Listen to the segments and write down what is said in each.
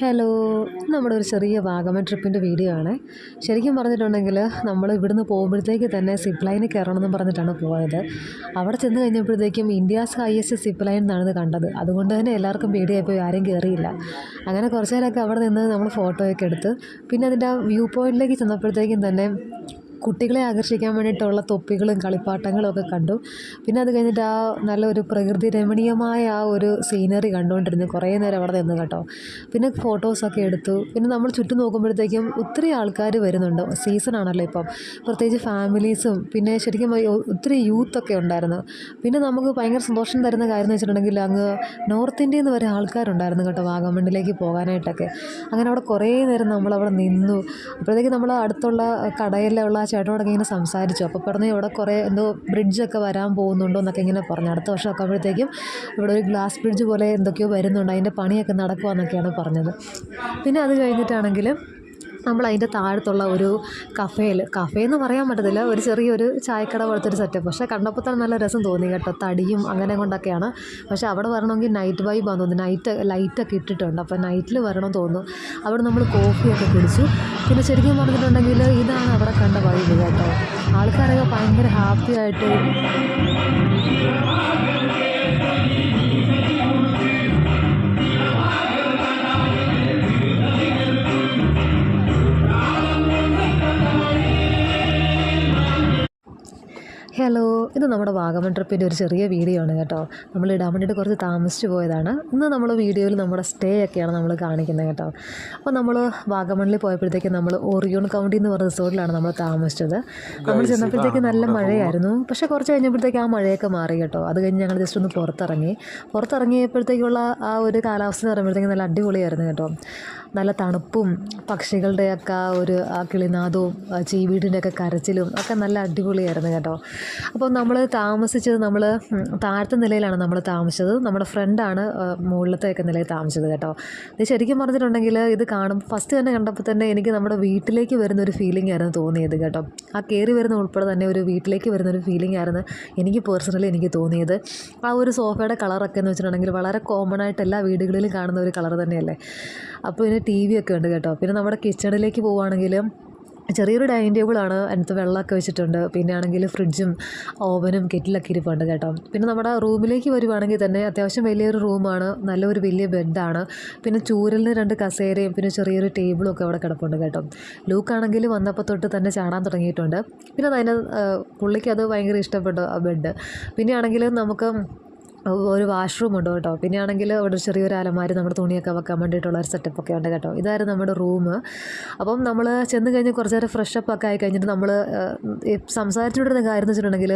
Hello, നമ്മുടെ ഒരു ചെറിയ വാഗമൺ ട്രിപ്പിൻ്റെ വീഡിയോ ആണ്. ശരിക്കും പറഞ്ഞിട്ടുണ്ടെങ്കിൽ നമ്മൾ ഇവിടുന്ന് പോകുമ്പോഴത്തേക്ക് തന്നെ സിപ്പ് ലൈനിൽ കയറണമെന്ന് പറഞ്ഞിട്ടാണ് പോയത്. അവിടെ ചെന്ന് കഴിഞ്ഞപ്പോഴത്തേക്കും ഇന്ത്യാസ് ഹയസ്റ്റ് സിപ്പ് ലൈൻ എന്നാണ് കണ്ടത്. അതുകൊണ്ട് തന്നെ എല്ലാവർക്കും പേടിയായിപ്പോയി, ആരും കയറിയില്ല. അങ്ങനെ കുറച്ച് നേരമൊക്കെ അവിടെ നിന്ന് നമ്മൾ ഫോട്ടോയൊക്കെ എടുത്ത് പിന്നെ അതിൻ്റെ ആ വ്യൂ പോയിൻറ്റിലേക്ക് ചെന്നപ്പോഴത്തേക്കും തന്നെ കുട്ടികളെ ആകർഷിക്കാൻ വേണ്ടിയിട്ടുള്ള തൊപ്പികളും കളിപ്പാട്ടങ്ങളും ഒക്കെ കണ്ടു. പിന്നെ അത് കഴിഞ്ഞിട്ട് ആ നല്ലൊരു പ്രകൃതി രമണീയമായ ആ ഒരു സീനറി കണ്ടുകൊണ്ടിരുന്നു കുറേ നേരം അവിടെ നിന്ന് കേട്ടോ. പിന്നെ ഫോട്ടോസൊക്കെ എടുത്തു. പിന്നെ നമ്മൾ ചുറ്റും നോക്കുമ്പോഴത്തേക്കും ഒത്തിരി ആൾക്കാർ വരുന്നുണ്ട്. സീസണാണല്ലോ ഇപ്പം, പ്രത്യേകിച്ച് ഫാമിലീസും പിന്നെ ശരിക്കും ഒത്തിരി യൂത്തൊക്കെ ഉണ്ടായിരുന്നു. പിന്നെ നമുക്ക് ഭയങ്കര സന്തോഷം തരുന്ന കാര്യം എന്ന് വെച്ചിട്ടുണ്ടെങ്കിൽ അങ്ങ് നോർത്ത് ഇന്ത്യയിൽ നിന്ന് വരെ ആൾക്കാരുണ്ടായിരുന്നു കേട്ടോ വാഗമണ്ണിലേക്ക് പോകാനായിട്ടൊക്കെ. അങ്ങനെ അവിടെ കുറേ നേരം നമ്മളവിടെ നിന്നു. അപ്പോഴത്തേക്കും നമ്മൾ അടുത്തുള്ള കടയിലുള്ള ചേട്ടനോടൊക്കെ ഇങ്ങനെ സംസാരിച്ചു. അപ്പോൾ പറഞ്ഞു ഇവിടെ കുറേ എന്തോ ബ്രിഡ്ജൊക്കെ വരാൻ പോകുന്നുണ്ടോ എന്നൊക്കെ ഇങ്ങനെ പറഞ്ഞു. അടുത്ത വർഷം ഒക്കെ ആകുമ്പോഴത്തേക്കും ഇവിടെ ഒരു ഗ്ലാസ് ബ്രിഡ്ജ് പോലെ എന്തൊക്കെയോ വരുന്നുണ്ട്, അതിൻ്റെ പണിയൊക്കെ നടക്കുവാന്നൊക്കെയാണ് പറഞ്ഞത്. പിന്നെ അത് കഴിഞ്ഞിട്ടാണെങ്കിൽ നമ്മൾ അതിൻ്റെ താഴത്തുള്ള ഒരു കഫേന്ന് പറയാൻ പറ്റത്തില്ല, ഒരു ചെറിയൊരു ചായക്കട പോലത്തെ ഒരു സെറ്റപ്പ്. പക്ഷേ കണ്ടപ്പോൾ തന്നെ നല്ല രസം തോന്നി കേട്ടോ, തടിയും അങ്ങനെ കൊണ്ടൊക്കെയാണ്. പക്ഷേ അവിടെ വരണമെങ്കിൽ നൈറ്റ് വൈബാന്ന് തോന്നുന്നു, ലൈറ്റൊക്കെ ഇട്ടിട്ടുണ്ട്. അപ്പോൾ നൈറ്റിൽ വരണം തോന്നുന്നു. അവിടെ നമ്മൾ കോഫിയൊക്കെ കുടിച്ചു. പിന്നെ ശരിക്കും പറഞ്ഞിട്ടുണ്ടെങ്കിൽ ഇതാണ് അവിടെ കണ്ട വൈബ് കേട്ടോ. ആൾക്കാരൊക്കെ ഭയങ്കര ഹാപ്പി ആയിട്ട് ഹലോ, ഇത് നമ്മുടെ വാഗമൺ ട്രിപ്പിൻ്റെ ഒരു ചെറിയ വീഡിയോ ആണ് കേട്ടോ. നമ്മൾ ഇടാൻ വേണ്ടിയിട്ട് കുറച്ച് താമസിച്ച് പോയതാണ്. ഇന്ന് നമ്മൾ വീഡിയോയിൽ നമ്മുടെ സ്റ്റേ ഒക്കെയാണ് നമ്മൾ കാണിക്കുന്നത് കേട്ടോ. അപ്പോൾ നമ്മൾ വാഗമണ്ണിൽ പോയപ്പോഴത്തേക്കും നമ്മൾ ഓറിയോൺ കൗണ്ടി എന്ന് പറഞ്ഞ റിസോർട്ടിലാണ് നമ്മൾ താമസിച്ചത്. നമ്മൾ ചെന്നപ്പോഴത്തേക്ക് നല്ല മഴയായിരുന്നു. പക്ഷേ കുറച്ച് കഴിഞ്ഞപ്പോഴത്തേക്ക് ആ മഴയൊക്കെ മാറി കേട്ടോ. അത് കഴിഞ്ഞ് ഞങ്ങൾ ജസ്റ്റ് ഒന്ന് പുറത്തിറങ്ങിയപ്പോഴത്തേക്കുള്ള ആ ഒരു കാലാവസ്ഥ എന്ന് പറയുമ്പോഴത്തേക്കും നല്ല അടിപൊളിയായിരുന്നു കേട്ടോ. നല്ല തണുപ്പും പക്ഷികളുടെയൊക്കെ ആ കിളിനാദവും ചീവീടിൻ്റെയൊക്കെ കരച്ചിലും ഒക്കെ നല്ല അടിപൊളിയായിരുന്നു കേട്ടോ. അപ്പോൾ നമ്മൾ താമസിച്ചത് താഴത്തെ നിലയിലാണ് നമ്മൾ താമസിച്ചത്. നമ്മുടെ ഫ്രണ്ടാണ് മുകളിലത്തെയൊക്കെ നിലയിൽ താമസിച്ചത് കേട്ടോ. ഇത് ശരിക്കും പറഞ്ഞിട്ടുണ്ടെങ്കിൽ ഇത് ഫസ്റ്റ് തന്നെ കണ്ടപ്പോൾ തന്നെ എനിക്ക് നമ്മുടെ വീട്ടിലേക്ക് വരുന്നൊരു ഫീലിംഗ് ആയിരുന്നു തോന്നിയത് കേട്ടോ. ആ കയറി വരുന്ന ഉൾപ്പെടെ തന്നെ ഒരു വീട്ടിലേക്ക് വരുന്നൊരു ഫീലിംഗ് ആയിരുന്നു എനിക്ക് പേഴ്സണലി എനിക്ക് തോന്നിയത്. ആ ഒരു സോഫയുടെ കളറൊക്കെ എന്ന് വെച്ചിട്ടുണ്ടെങ്കിൽ വളരെ കോമൺ ആയിട്ട് എല്ലാ വീടുകളിലും കാണുന്ന ഒരു കളർ തന്നെയല്ലേ. അപ്പോൾ ഇതിന് TV ഒക്കെ ഉണ്ട് കേട്ടോ. പിന്നെ നമ്മുടെ കിച്ചണിലേക്ക് പോവുകയാണെങ്കിലും ചെറിയൊരു ഡൈനിങ് ടേബിളാണ്, അതിനകത്ത് വെള്ളമൊക്കെ വെച്ചിട്ടുണ്ട്. പിന്നെ ആണെങ്കിൽ ഫ്രിഡ്ജും ഓവനും കെറ്റിലൊക്കെ ഇരിപ്പുണ്ട് കേട്ടോ. പിന്നെ നമ്മുടെ റൂമിലേക്ക് വരുവാണെങ്കിൽ തന്നെ അത്യാവശ്യം വലിയൊരു റൂമാണ്, നല്ലൊരു വലിയ ബെഡാണ്. പിന്നെ ചൂരലിന് 2 കസേരയും പിന്നെ ചെറിയൊരു ടേബിളും ഒക്കെ അവിടെ കിടപ്പുണ്ട് കേട്ടോ. ലൂക്കാണെങ്കിൽ വന്നപ്പോൾ തൊട്ട് തന്നെ ചാടാൻ തുടങ്ങിയിട്ടുണ്ട്. പിന്നെ പുള്ളിക്ക് അത് ഭയങ്കര ഇഷ്ടപ്പെട്ടു ആ ബെഡ്. പിന്നെ ആണെങ്കിൽ നമുക്ക് ഒരു വാഷ്റൂം ഉണ്ട് കേട്ടോ. പിന്നെ ആണെങ്കിൽ അവിടെ ചെറിയൊരു അലമാരി നമ്മുടെ തുണിയൊക്കെ വെക്കാൻ വേണ്ടിയിട്ടുള്ള ഒരു സെറ്റപ്പൊക്കെ ഉണ്ട് കേട്ടോ. ഇതായിരുന്നു നമ്മുടെ റൂം. അപ്പം നമ്മൾ ചെന്ന് കഴിഞ്ഞ് കുറച്ച് നേരം ഫ്രഷപ്പ് ഒക്കെ ആയി കഴിഞ്ഞിട്ട് നമ്മൾ സംസാരിച്ചുകൊണ്ടിരുന്ന കാര്യം എന്ന് വെച്ചിട്ടുണ്ടെങ്കിൽ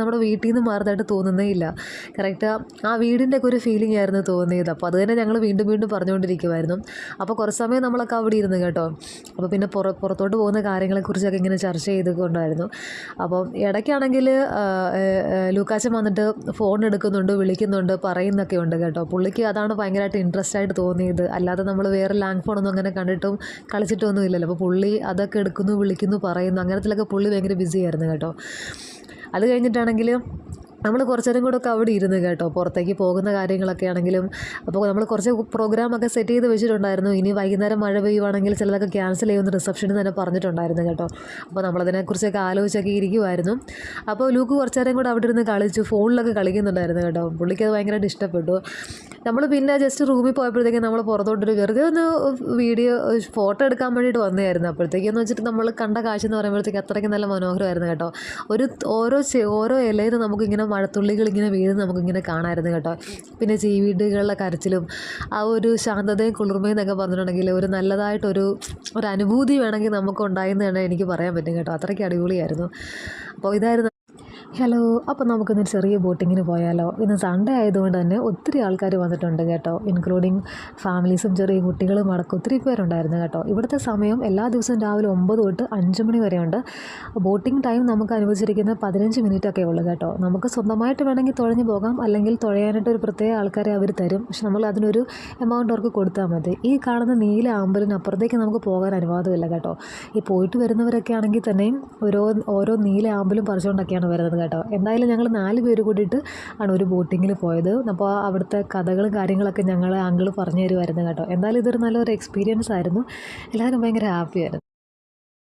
നമ്മുടെ വീട്ടിൽ നിന്ന് മാറുന്നതായിട്ട് തോന്നുന്നേ ഇല്ല. കറക്റ്റ് ആ വീടിൻ്റെ ഒക്കെ ഒരു ഫീലിംഗ് ആയിരുന്നു തോന്നിയത്. അപ്പോൾ അത് തന്നെ ഞങ്ങൾ വീണ്ടും പറഞ്ഞുകൊണ്ടിരിക്കുമായിരുന്നു. അപ്പോൾ കുറച്ച് സമയം നമ്മളൊക്കെ അവിടെ ഇരുന്ന് കേട്ടോ. അപ്പോൾ പിന്നെ പുറത്തോട്ട് പോകുന്ന കാര്യങ്ങളെക്കുറിച്ചൊക്കെ ഇങ്ങനെ ചർച്ച ചെയ്തുകൊണ്ടായിരുന്നു. അപ്പം ഇടയ്ക്കാണെങ്കിൽ ലൂക്കാച്ചൻ വന്നിട്ട് ഫോൺ എടുക്കുന്നുണ്ട്, വിളിക്കുന്നുണ്ട്, പറയുന്നൊക്കെ ഉണ്ട് കേട്ടോ. പുള്ളിക്ക് അതാണ് ഭയങ്കരമായിട്ട് ഇൻട്രസ്റ്റ് ആയിട്ട് തോന്നിയത്. അല്ലാതെ നമ്മൾ വേറെ ലാങ് ഫോണൊന്നും അങ്ങനെ കണ്ടിട്ടും കളിച്ചിട്ടൊന്നും ഇല്ലല്ലോ. അപ്പോൾ പുള്ളി അതൊക്കെ എടുക്കുന്നു, വിളിക്കുന്നു, പറയുന്നു, അങ്ങനത്തിലൊക്കെ പുള്ളി ഭയങ്കര ബിസി ആയിരുന്നു കേട്ടോ. അത് കഴിഞ്ഞിട്ടാണെങ്കിൽ നമ്മൾ കുറച്ച് നേരം കൂടെ ഒക്കെ അവിടെ ഇരുന്ന് കേട്ടോ. പുറത്തേക്ക് പോകുന്ന കാര്യങ്ങളൊക്കെ ആണെങ്കിലും അപ്പോൾ നമ്മൾ കുറച്ച് പ്രോഗ്രാമൊക്കെ സെറ്റ് ചെയ്ത് വെച്ചിട്ടുണ്ടായിരുന്നു. ഇനി വൈകുന്നേരം മഴ പെയ്യുവാണെങ്കിൽ ചിലതൊക്കെ ക്യാൻസൽ ചെയ്യുമെന്ന് റിസപ്ഷനിൽ തന്നെ പറഞ്ഞിട്ടുണ്ടായിരുന്നു കേട്ടോ. അപ്പോൾ നമ്മളതിനെക്കുറിച്ചൊക്കെ ആലോചിച്ചൊക്കെ ഇരിക്കുമായിരുന്നു. അപ്പോൾ ലൂക്ക് കുറച്ച് നേരം കൂടെ അവിടെ ഇരുന്ന് കളിച്ചു, ഫോണിലൊക്കെ കളിക്കുന്നുണ്ടായിരുന്നു കേട്ടോ. പുള്ളിക്ക് അത് ഭയങ്കരമായിട്ട് ഇഷ്ടപ്പെട്ടു. നമ്മൾ പിന്നെ ജസ്റ്റ് റൂമിൽ പോയപ്പോഴത്തേക്കും നമ്മൾ പുറത്തോട്ടൊരു വെറുതെ ഒന്ന് ഫോട്ടോ എടുക്കാൻ വേണ്ടിയിട്ട് വന്നതായിരുന്നു. അപ്പോഴത്തേക്കെന്ന് വെച്ചിട്ട് നമ്മൾ കണ്ട കാഴ്ച എന്ന് പറയുമ്പോഴത്തേക്ക് അത്രയ്ക്ക് നല്ല മനോഹരമായിരുന്നു കേട്ടോ. ഓരോ ഇലയിൽ നമുക്കിങ്ങനെ മഴത്തുള്ളികൾ ഇങ്ങനെ വീഴുന്ന നമുക്കിങ്ങനെ കാണാമായിരുന്നു കേട്ടോ. പിന്നെ ചീവീടുകളുടെ കരച്ചിലും ആ ഒരു ശാന്തതയും കുളിർമയും എന്നൊക്കെ പറഞ്ഞിട്ടുണ്ടെങ്കിൽ ഒരു നല്ലതായിട്ടൊരു അനുഭൂതി വേണമെങ്കിൽ നമുക്ക് ഉണ്ടായെന്ന് തന്നെ എനിക്ക് പറയാൻ പറ്റും കേട്ടോ. അത്രയ്ക്ക് അടിപൊളിയായിരുന്നു. അപ്പോൾ ഇതായിരുന്നു. ഹലോ, അപ്പോൾ നമുക്കിന്നൊരു ചെറിയ ബോട്ടിങ്ങിന് പോയാലോ? ഇന്ന് സൺഡേ ആയതുകൊണ്ട് തന്നെ ഒത്തിരി ആൾക്കാർ വന്നിട്ടുണ്ട് കേട്ടോ. ഇൻക്ലൂഡിങ് ഫാമിലീസും ചെറിയ കുട്ടികളും അടക്കം ഒത്തിരി പേരുണ്ടായിരുന്നു കേട്ടോ. ഇവിടുത്തെ സമയം എല്ലാ ദിവസവും രാവിലെ 9 തൊട്ട് 5 മണി വരെയുണ്ട്. ബോട്ടിംഗ് ടൈം നമുക്ക് അനുവദിച്ചിരിക്കുന്നത് 15 മിനിറ്റൊക്കെ ഉള്ളൂ കേട്ടോ. നമുക്ക് സ്വന്തമായിട്ട് വേണമെങ്കിൽ തുഴഞ്ഞു പോകാം, അല്ലെങ്കിൽ തുഴയാനായിട്ട് ഒരു പ്രത്യേക ആൾക്കാരെ അവർ തരും. പക്ഷെ നമ്മൾ അതിനൊരു എമൗണ്ട് അവർക്ക് കൊടുത്താൽ മതി. ഈ കാണുന്ന നീല ആമ്പലിനപ്പുറത്തേക്ക് നമുക്ക് പോകാൻ അനുവാദമില്ല കേട്ടോ. ഈ പോയിട്ട് വരുന്നവരൊക്കെ ആണെങ്കിൽ തന്നെയും ഓരോ നീല ആമ്പലും പറിച്ചുകൊണ്ടൊക്കെയാണ് വരുന്നത് കേട്ടോ. എന്തായാലും ഞങ്ങൾ 4 പേര് കൂടിയിട്ട് ആണ് ഒരു ബോട്ടിങ്ങിൽ പോയത്. അപ്പോൾ അവിടുത്തെ കഥകളും കാര്യങ്ങളൊക്കെ ഞങ്ങളെ അങ്കിള് പറഞ്ഞു തരുമായിരുന്നു കേട്ടോ. എന്തായാലും ഇതൊരു നല്ലൊരു എക്സ്പീരിയൻസ് ആയിരുന്നു. എല്ലാവരും ഭയങ്കര ഹാപ്പിയായിരുന്നു.